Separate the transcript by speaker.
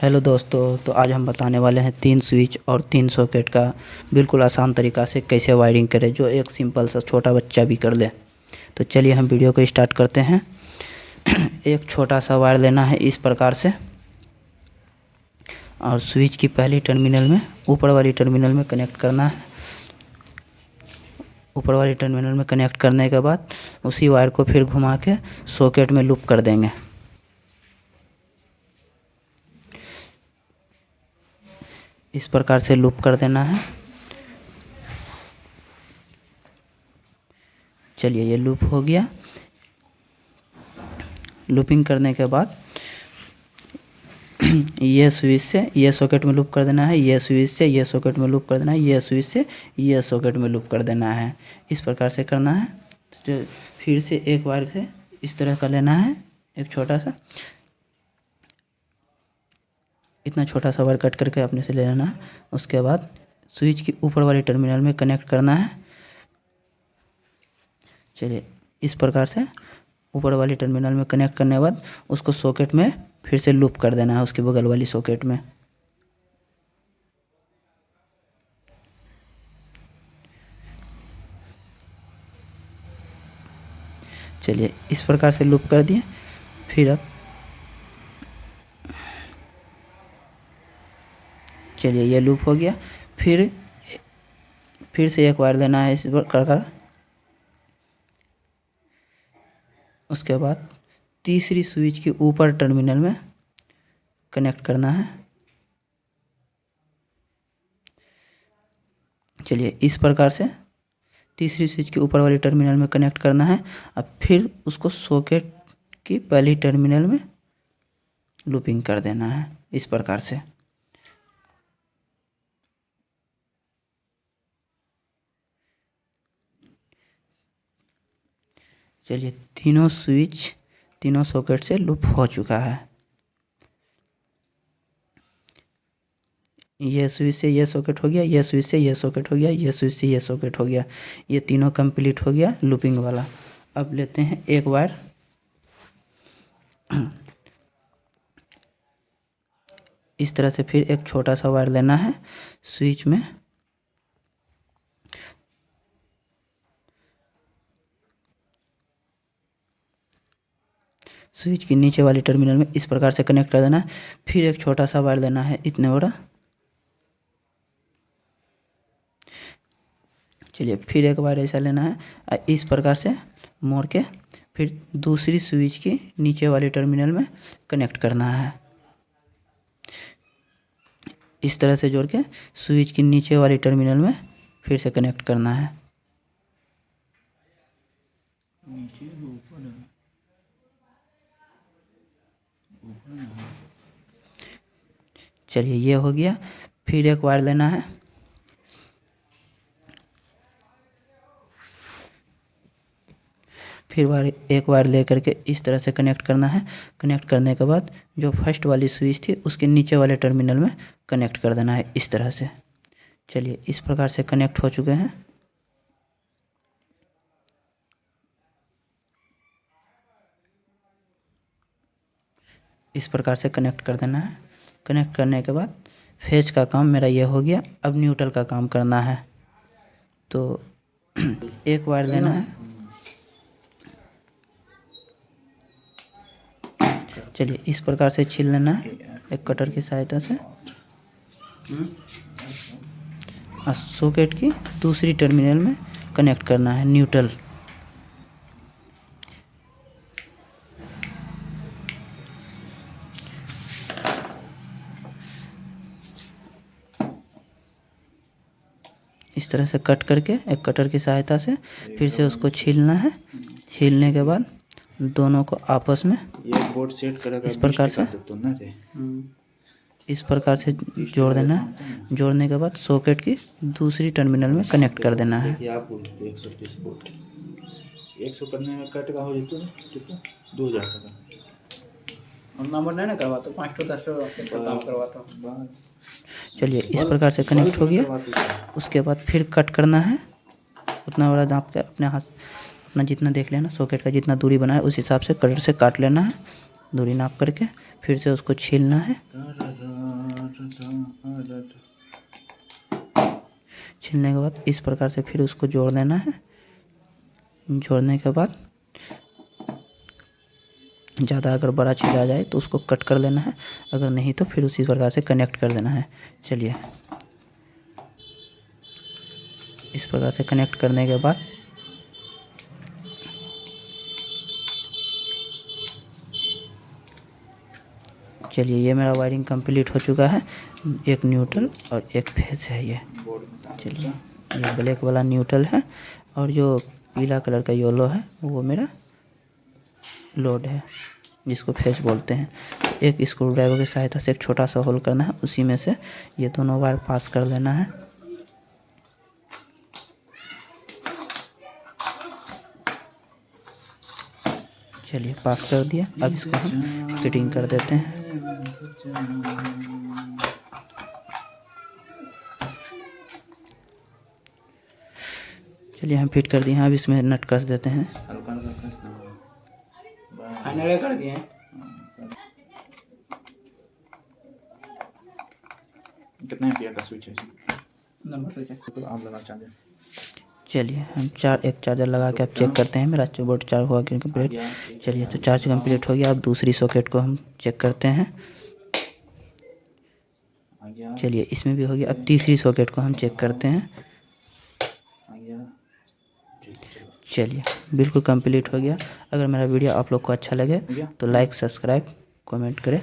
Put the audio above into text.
Speaker 1: Hello दोस्तों, तो आज हम बताने वाले हैं 3 स्विच और 3 सॉकेट का बिल्कुल आसान तरीक़ा से कैसे वायरिंग करें, जो एक सिंपल सा छोटा बच्चा भी कर ले। तो चलिए हम वीडियो को स्टार्ट करते हैं। एक छोटा सा वायर लेना है इस प्रकार से, और स्विच की पहली टर्मिनल में ऊपर वाली टर्मिनल में कनेक्ट करना है। ऊपर वाली टर्मिनल में कनेक्ट करने के बाद उसी वायर को फिर घुमा के सॉकेट में लूप कर देंगे। इस प्रकार से लूप कर देना है। चलिए ये लूप हो गया। लूपिंग करने के बाद ये स्विच से ये सॉकेट में लूप कर देना है, ये स्विच से ये सॉकेट में लूप कर देना है, ये स्विच से ये सॉकेट में लूप कर देना है। इस प्रकार से करना है। तो फिर से एक वायर से इस तरह का लेना है, एक छोटा सा, इतना छोटा सा वायर कट करके अपने से ले लेना है। उसके बाद स्विच की ऊपर वाली टर्मिनल में कनेक्ट करना है। चलिए इस प्रकार से ऊपर वाली टर्मिनल में कनेक्ट करने के बाद उसको सॉकेट में फिर से लूप कर देना है, उसके बगल वाली सॉकेट में। चलिए इस प्रकार से लूप कर दिए। फिर अब चलिए ये लूप हो गया। फिर से एक वायर लेना है इस प्रकार का। उसके बाद तीसरी स्विच के ऊपर टर्मिनल में कनेक्ट करना है। चलिए इस प्रकार से तीसरी स्विच के ऊपर वाली टर्मिनल में कनेक्ट करना है। अब फिर उसको सॉकेट की पहली टर्मिनल में लूपिंग कर देना है इस प्रकार से। चलिए तीनों स्विच तीनों सॉकेट से लूप हो चुका है। ये स्विच से ये सॉकेट हो गया, ये स्विच से ये सॉकेट हो गया, ये स्विच से ये सॉकेट हो गया। ये तीनों कंप्लीट हो गया लूपिंग वाला। अब लेते हैं एक वायर, इस तरह से फिर एक छोटा सा वायर लेना है स्विच में। स्विच की नीचे वाली टर्मिनल में इस प्रकार से कनेक्ट कर देना है। फिर एक छोटा सा वायर लेना है इतने बड़ा। चलिए फिर एक वायर ऐसा लेना है, इस प्रकार से मोड़ के फिर दूसरी स्विच की नीचे वाली टर्मिनल में कनेक्ट करना है। इस तरह से जोड़ के स्विच की नीचे वाली टर्मिनल में फिर से कनेक्ट करना है। चलिए ये हो गया। फिर एक वायर लेना है, फिर एक वायर ले करके इस तरह से कनेक्ट करना है। कनेक्ट करने के बाद जो फर्स्ट वाली स्विच थी उसके नीचे वाले टर्मिनल में कनेक्ट कर देना है इस तरह से। चलिए इस प्रकार से कनेक्ट हो चुके हैं। इस प्रकार से कनेक्ट कर देना है। कनेक्ट करने के बाद फेज का काम मेरा ये हो गया। अब न्यूट्रल का काम करना है। तो एक वायर लेना है। चलिए इस प्रकार से छील लेना है एक कटर की सहायता से। और सॉकेट की दूसरी टर्मिनल में कनेक्ट करना है न्यूट्रल। इस तरह से कट करके एक कटर की सहायता से फिर से उसको छीलना है। छीलने के बाद दोनों को आपस में इस प्रकार से जोड़ देना है। जोड़ने के बाद सॉकेट की दूसरी टर्मिनल में कनेक्ट कर देना है।
Speaker 2: 100 करने में कट का हो जाता 2000 का नंबर नहीं ना करवाता 510 काम करवाता।
Speaker 1: चलिए इस प्रकार से कनेक्ट हो गया। उसके बाद फिर कट करना है उतना बड़ा नाप के अपने हाथ अपना जितना देख लेना, सॉकेट का जितना दूरी बना है उस हिसाब से कटर से काट लेना है दूरी नाप करके। फिर से उसको छीलना है। छिलने के बाद इस प्रकार से फिर उसको जोड़ देना है। जोड़ने के बाद ज़्यादा अगर बड़ा छिला जाए तो उसको कट कर लेना है, अगर नहीं तो फिर उसी प्रकार से कनेक्ट कर देना है। चलिए, इस प्रकार से कनेक्ट करने के बाद चलिए ये मेरा वायरिंग कंप्लीट हो चुका है। एक न्यूट्रल और एक फेज है ये। चलिए, ये ब्लैक वाला न्यूट्रल है और जो पीला कलर का येलो है वो मेरा लोड है, जिसको फेज बोलते हैं। तो एक स्क्रू ड्राइवर की सहायता से एक छोटा सा होल करना है, उसी में से ये दोनों वायर पास कर देना है। चलिए, पास कर दिया। अब इसको हम फिटिंग कर देते हैं। चलिए, हम फिट कर दिए हैं। अब इसमें नट कस देते हैं।
Speaker 2: फाइनल कर दिए हैं। कितने एम्पीयर का स्विच है इसमें? नंबर तो आप लगा चार्जर।
Speaker 1: चलिए, हम एक चार्जर लगा के अब चेक करते हैं मेरा बोर्ड चार्ज हुआ कि कंप्लीट। चलिए, तो चार्ज कंप्लीट हो गया। अब दूसरी सॉकेट को हम चेक करते हैं। चलिए, इसमें भी हो गया। अब तीसरी सॉकेट को हम चेक करते हैं। चलिए, बिल्कुल कंप्लीट हो गया। अगर मेरा वीडियो आप लोग को अच्छा लगे तो लाइक, सब्सक्राइब, कमेंट करें।